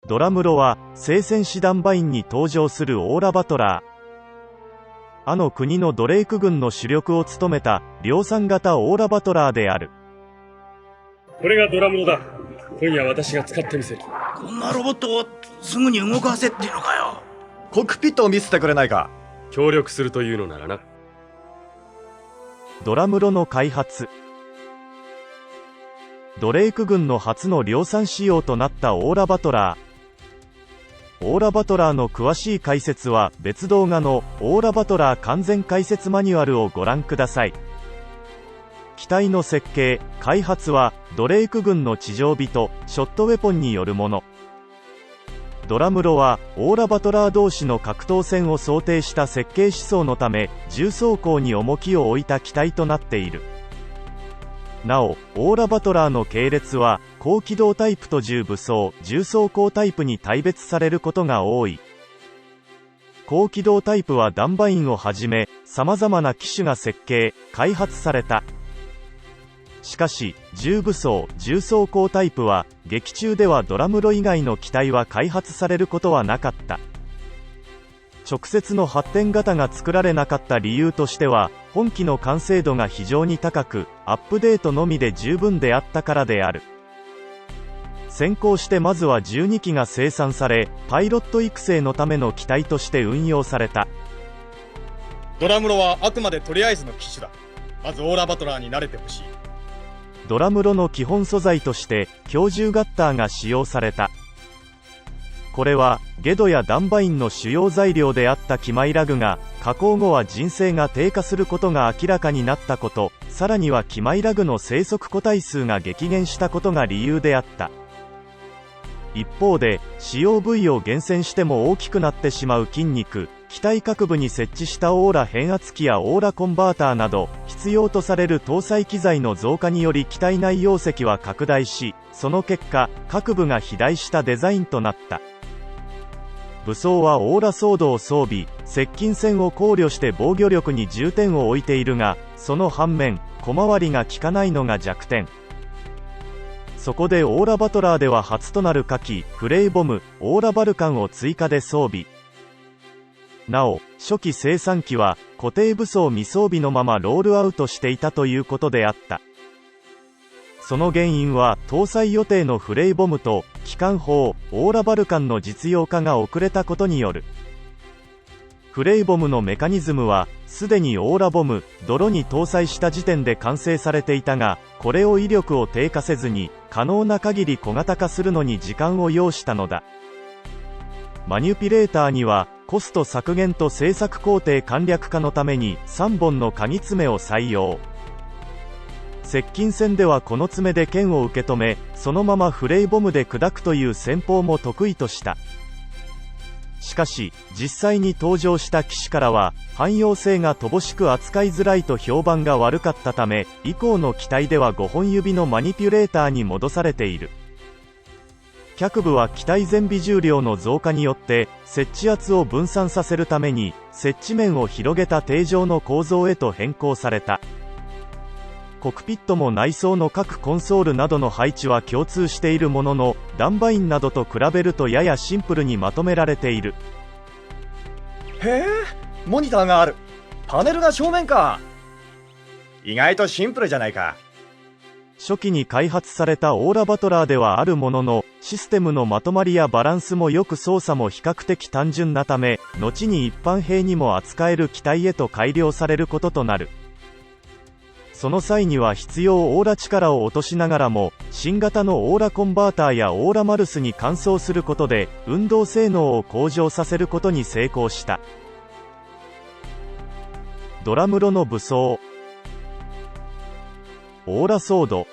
ドラムロは聖戦士ダンバインに登場するオーラ・バトラー。あの国のドレイク軍の主力を務めた量産型オーラ・バトラーである。これがドラムロだ。今夜私が使ってみせる。こんなロボットをすぐに動かせっていうのかよ。コックピットを見せてくれないか。協力するというのならな。ドラムロの開発。ドレイク軍の初の量産仕様となったオーラ・バトラー。オーラ・バトラーの詳しい解説は別動画のオーラ・バトラー完全解説マニュアルをご覧ください。機体の設計・開発はドレイク軍の地上人ショットウェポンによるもの。ドラムロはオーラ・バトラー同士の格闘戦を想定した設計思想のため重装甲に重きを置いた機体となっている。なお、オーラ・バトラーの系列は高機動タイプと重武装・重装甲タイプに大別されることが多い。高機動タイプはダンバインをはじめ様々な機種が設計・開発された。しかし重武装・重装甲タイプは劇中ではドラムロ以外の機体は開発されることはなかった。直接の発展型が作られなかった理由としては、本機の完成度が非常に高く、アップデートのみで十分であったからである。先行してまずは12機が生産され、パイロット育成のための機体として運用された。ドラムロはあくまでとりあえずの機種だ。まずオーラ・バトラーに慣れてほしい。ドラムロの基本素材として強重ガッターが使用された。これはゲドやダンバインの主要材料であったキマイラグが加工後は人生が低下することが明らかになったこと、さらにはキマイラグの生息個体数が激減したことが理由であった。一方で使用部位を厳選しても大きくなってしまう筋肉、機体各部に設置したオーラ変圧器やオーラコンバーターなど必要とされる搭載機材の増加により機体内容積は拡大し、その結果各部が肥大したデザインとなった。武装はオーラソードを装備、接近戦を考慮して防御力に重点を置いているが、その反面小回りが利かないのが弱点。そこでオーラ・バトラーでは初となる火器フレイボム、オーラ・バルカンを追加で装備。なお初期生産機は固定武装未装備のままロールアウトしていたということであった。その原因は搭載予定のフレイボムと機関砲オーラ・バルカンの実用化が遅れたことによる。フレイボムのメカニズムはすでにオーラボム、泥に搭載した時点で完成されていたが、これを威力を低下せずに可能な限り小型化するのに時間を要したのだ。マニュピレーターにはコスト削減と製作工程簡略化のために3本の鍵爪を採用。接近戦ではこの爪で剣を受け止め、そのままフレイボムで砕くという戦法も得意とした。しかし実際に登場した機種からは汎用性が乏しく扱いづらいと評判が悪かったため、以降の機体では5本指のマニピュレーターに戻されている。脚部は機体全尾重量の増加によって接地圧を分散させるために接地面を広げた定状の構造へと変更された。コックピットも内装の各コンソールなどの配置は共通しているものの、ダンバインなどと比べるとややシンプルにまとめられている。へえ、モニターがある。パネルが正面か。意外とシンプルじゃないか。初期に開発されたオーラ・バトラーではあるものの、システムのまとまりやバランスもよく操作も比較的単純なため、後に一般兵にも扱える機体へと改良されることとなる。その際には必要オーラ力を落としながらも、新型のオーラコンバーターやオーラマルスに換装することで運動性能を向上させることに成功した。ドラムロの武装。オーラソード。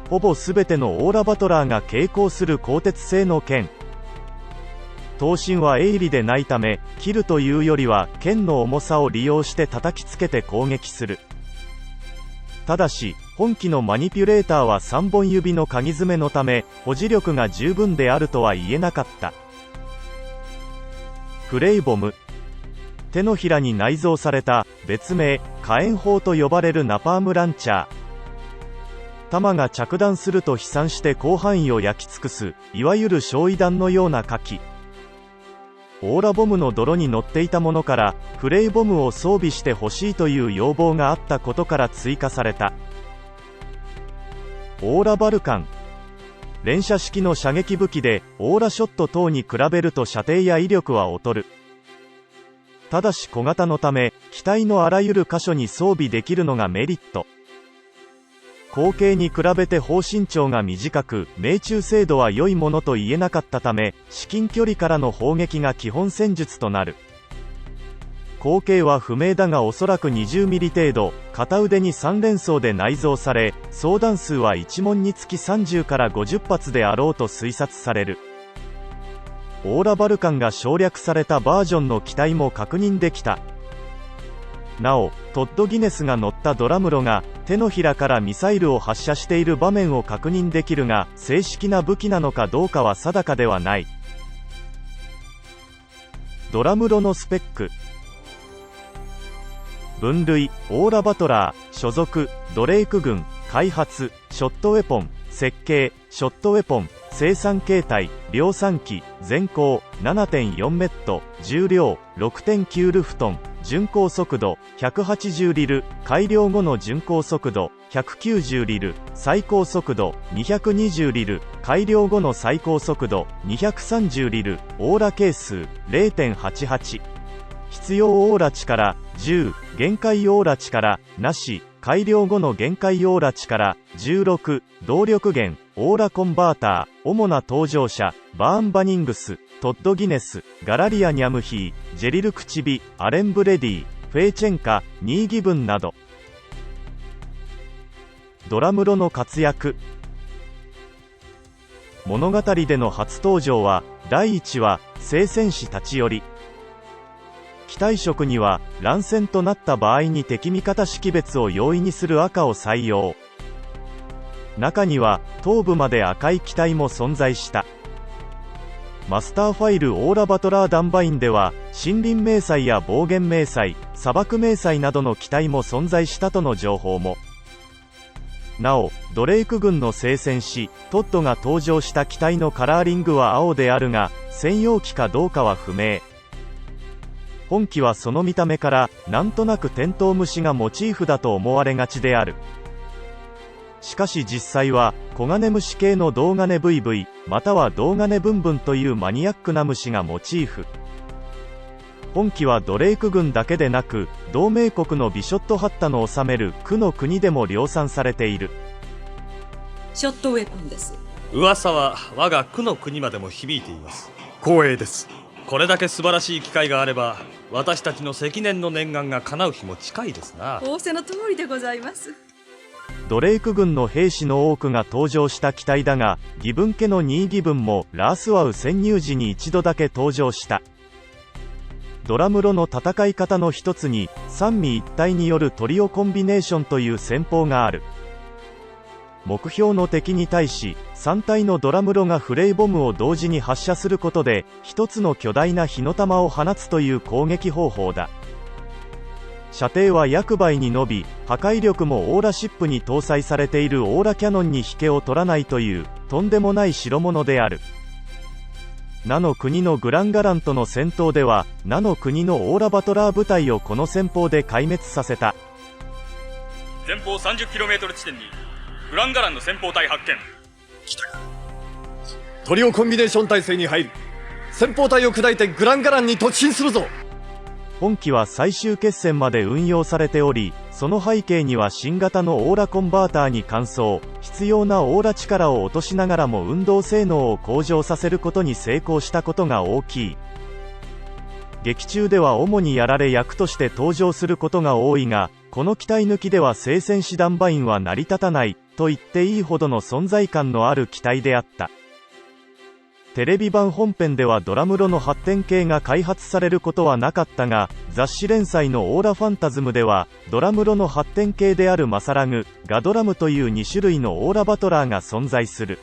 ほぼ全てのオーラバトラーが携行する鋼鉄製の剣。刀身は鋭利でないため、切るというよりは剣の重さを利用して叩きつけて攻撃する。ただし本機のマニピュレーターは3本指の鍵爪のため保持力が十分であるとは言えなかった。フレイボム。手のひらに内蔵された別名火炎砲と呼ばれるナパームランチャー。弾が着弾すると飛散して広範囲を焼き尽くす、いわゆる焼夷弾のような火器。オーラボムの泥に乗っていたものからフレイボムを装備してほしいという要望があったことから追加された。オーラバルカン。連射式の射撃武器でオーラショット等に比べると射程や威力は劣る。ただし小型のため機体のあらゆる箇所に装備できるのがメリット。口径に比べて砲身長が短く命中精度は良いものと言えなかったため、至近距離からの砲撃が基本戦術となる。口径は不明だがおそらく20ミリ程度、片腕に3連装で内蔵され、装弾数は1門につき30から50発であろうと推察される。オーラバルカンが省略されたバージョンの機体も確認できた。なお、トッド・ギネスが乗ったドラムロが手のひらからミサイルを発射している場面を確認できるが、正式な武器なのかどうかは定かではない。ドラムロのスペック。分類、オーラバトラー、所属、ドレイク軍、開発、ショットウェポン、設計、ショットウェポン、生産形態、量産機、全高、7.4 メット、重量、6.9 ルフトン、巡航速度、180リル、改良後の巡航速度、190リル、最高速度、220リル、改良後の最高速度、230リル、オーラ係数、0.88。必要オーラ力、10、限界オーラ力、なし、改良後の限界オーラ力、16、動力源、オーラコンバーター、主な登場者、バーン・バニングス、トッド・ギネス、ガラリア・ニャムヒー、ジェリル・クチビ、アレン・ブレディ、フェイチェンカ、ニー・ギブンなど。ドラムロの活躍。物語での初登場は、第1話、聖戦士立ち寄り。機体色には乱戦となった場合に敵味方識別を容易にする赤を採用。中には頭部まで赤い機体も存在した。マスターファイルオーラバトラーダンバインでは森林迷彩や暴言迷彩、砂漠迷彩などの機体も存在したとの情報も。なおドレイク軍の聖戦士トッドが登場した機体のカラーリングは青であるが、専用機かどうかは不明。本機はその見た目からなんとなくテントウムシがモチーフだと思われがちである。しかし実際はコガネムシ系の銅金 VV または銅金ブンブンというマニアックな虫がモチーフ。本機はドレイク軍だけでなく同盟国のビショットハッタの治める区の国でも量産されている。ショットウェポンです。噂は我が区の国までも響いています。光栄です。これだけ素晴らしい機会があれば私たちの積年の念願が叶う日も近いですな。仰せの通りでございます。ドレイク軍の兵士の多くが登場した機体だが、ギブン家のニーギブンもラースワウ潜入時に一度だけ登場した。ドラムロの戦い方の一つに三位一体によるトリオコンビネーションという戦法がある。目標の敵に対し3体のドラムロがフレイボムを同時に発射することで一つの巨大な火の玉を放つという攻撃方法だ。射程は約倍に伸び、破壊力もオーラシップに搭載されているオーラキャノンに引けを取らないというとんでもない代物である。ナの国のグランガランとの戦闘ではナの国のオーラバトラー部隊をこの戦法で壊滅させた。前方 30km 地点にグランガランの先鋒隊発見。トリオコンビネーション体制に入る。先鋒隊を砕いてグランガランに突進するぞ。本機は最終決戦まで運用されており、その背景には新型のオーラコンバーターに換装、必要なオーラ力を落としながらも運動性能を向上させることに成功したことが大きい。劇中では主にやられ役として登場することが多いが、この機体抜きでは聖戦士ダンバインは成り立たないと言っていいほどの存在感のある機体であった。テレビ版本編ではドラムロの発展系が開発されることはなかったが、雑誌連載のオーラファンタズムではドラムロの発展系であるマサラグ、ガドラムという2種類のオーラバトラーが存在する。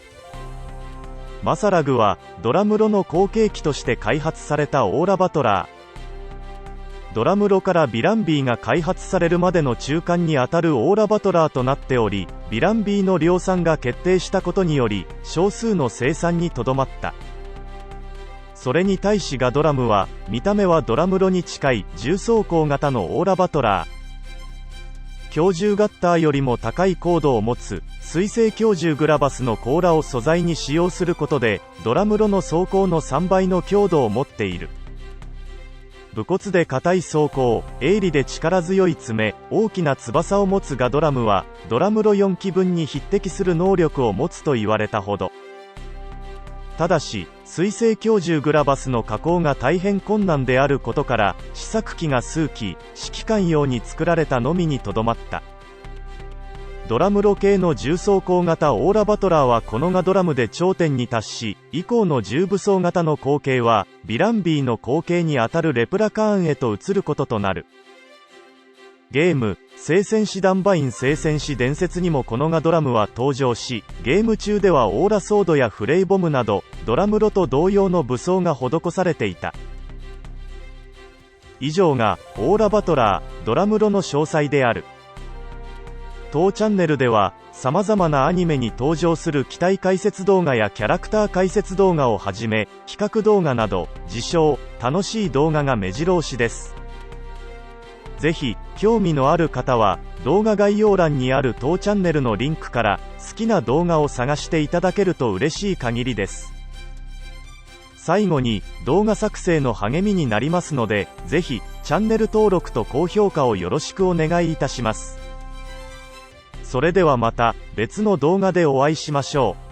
マサラグはドラムロの後継機として開発されたオーラバトラー。ドラムロからヴィランビーが開発されるまでの中間にあたるオーラバトラーとなっており、ヴィランビーの量産が決定したことにより少数の生産にとどまった。それに対しガドラムは見た目はドラムロに近い重装甲型のオーラバトラー。強獣ガッターよりも高い高度を持つ水星強獣グラバスの甲羅を素材に使用することでドラムロの装甲の3倍の強度を持っている。武骨で硬い装甲、鋭利で力強い爪、大きな翼を持つガドラムはドラムロ4機分に匹敵する能力を持つと言われたほど。ただし水星強獣グラバスの加工が大変困難であることから試作機が数機指揮官用に作られたのみにとどまった。ドラムロ系の重装甲型オーラバトラーはこのガドラムで頂点に達し、以降の重武装型の後継はヴィランビーの後継にあたるレプラカーンへと移ることとなる。ゲーム聖戦士ダンバイン聖戦士伝説にもこのガドラムは登場し、ゲーム中ではオーラソードやフレイボムなどドラムロと同様の武装が施されていた。以上がオーラバトラードラムロの詳細である。当チャンネルでは様々なアニメに登場する機体解説動画やキャラクター解説動画をはじめ企画動画など自称楽しい動画が目白押しです。ぜひ興味のある方は動画概要欄にある当チャンネルのリンクから好きな動画を探していただけると嬉しい限りです。最後に動画作成の励みになりますので、ぜひチャンネル登録と高評価をよろしくお願いいたします。それではまた別の動画でお会いしましょう。